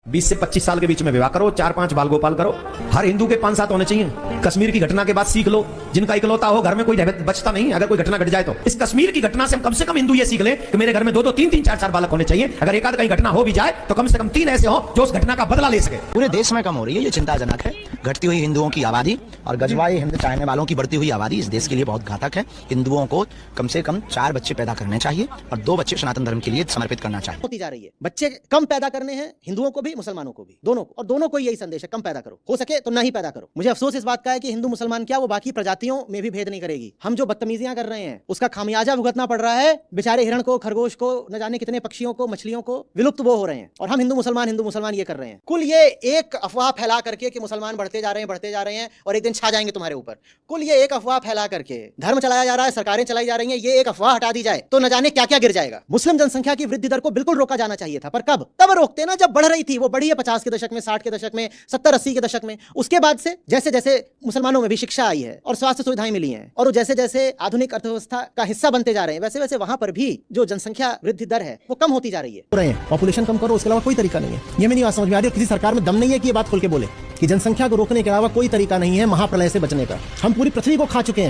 20 से 25 साल के बीच में विवाह करो, 4-5 बाल गोपाल करो। हर हिंदू के 5-7 होने चाहिए। कश्मीर की घटना के बाद सीख लो, जिनका इकलौता हो घर में कोई बचता नहीं अगर कोई घटना घट जाए तो। इस कश्मीर की घटना से हम कम से कम हिंदू ये सीख लें कि मेरे घर में 2-2, 3-3, 4-4 बालक होने चाहिए। अगर एक आध कहीं घटना हो भी जाए तो कम से कम 3 ऐसे हो जो उस घटना का बदला ले सके। पूरे देश में कम हो रही है, ये चिंताजनक है। घटती हुई हिंदुओं की आबादी और गजवाए हिंद चाहने वालों की बढ़ती हुई आबादी इस देश के लिए बहुत घातक है। हिंदुओं को कम से कम 4 बच्चे पैदा करने चाहिए और 2 बच्चे सनातन धर्म के लिए समर्पित करना चाहिए। होती जा रही है, बच्चे कम पैदा करने हैं, हिंदुओं को भी मुसलमानों को भी, दोनों को, और दोनों को यही संदेश है, कम पैदा करो, हो सके तो ना ही पैदा करो। मुझे अफसोस इस बात का है कि हिंदू मुसलमान क्या वो बाकी प्रजातियों में भी भेद नहीं करेगी। हम जो बदतमीजियां कर रहे हैं उसका खामियाजा भुगतना पड़ रहा है। बेचारे हिरण को, खरगोश को, न जाने कितने पक्षियों को, मछलियों को विलुप्त वो हो रहे हैं, और हम हिंदू मुसलमान ये कर रहे हैं। कुल ये एक अफवाह फैला करके कि मुसलमान बढ़ते जा रहे हैं और एक दिन छा जाएंगे तुम्हारे ऊपर। कुल ये एक अफवाह फैला करके धर्म चलाया जा रहा है, सरकारें चलाई जा रही हैं। ये एक अफवाह हटा दी जाए तो न जाने क्या क्या गिर जाएगा। मुस्लिम जनसंख्या की वृद्धि दर को बिल्कुल रोका जाना चाहिए था, पर कब? तब रोकते ना जब बढ़ रही थी। वो बढ़ी है 50 के दशक में, 60 के दशक में, 70-80 के दशक में। उसके बाद से जैसे जैसे मुसलमानों में भी शिक्षा आई है और स्वास्थ्य सुविधाएं मिली हैं और जैसे जैसे आधुनिक अर्थव्यवस्था का हिस्सा बनते जा रहे हैं, वैसे वैसे वहां पर भी जो जनसंख्या वृद्धि दर है वो कम होती जा रही है। पॉपुलेशन कम करो, उसके अलावा कोई तरीका नहीं है। ये मेरी बात समझ में आ रही है। किसी सरकार में दम नहीं है कि ये बात खोल के बोले कि जनसंख्या को रोकने के अलावा कोई तरीका नहीं है महाप्रलय से बचने का। हम पूरी पृथ्वी को खा चुके हैं।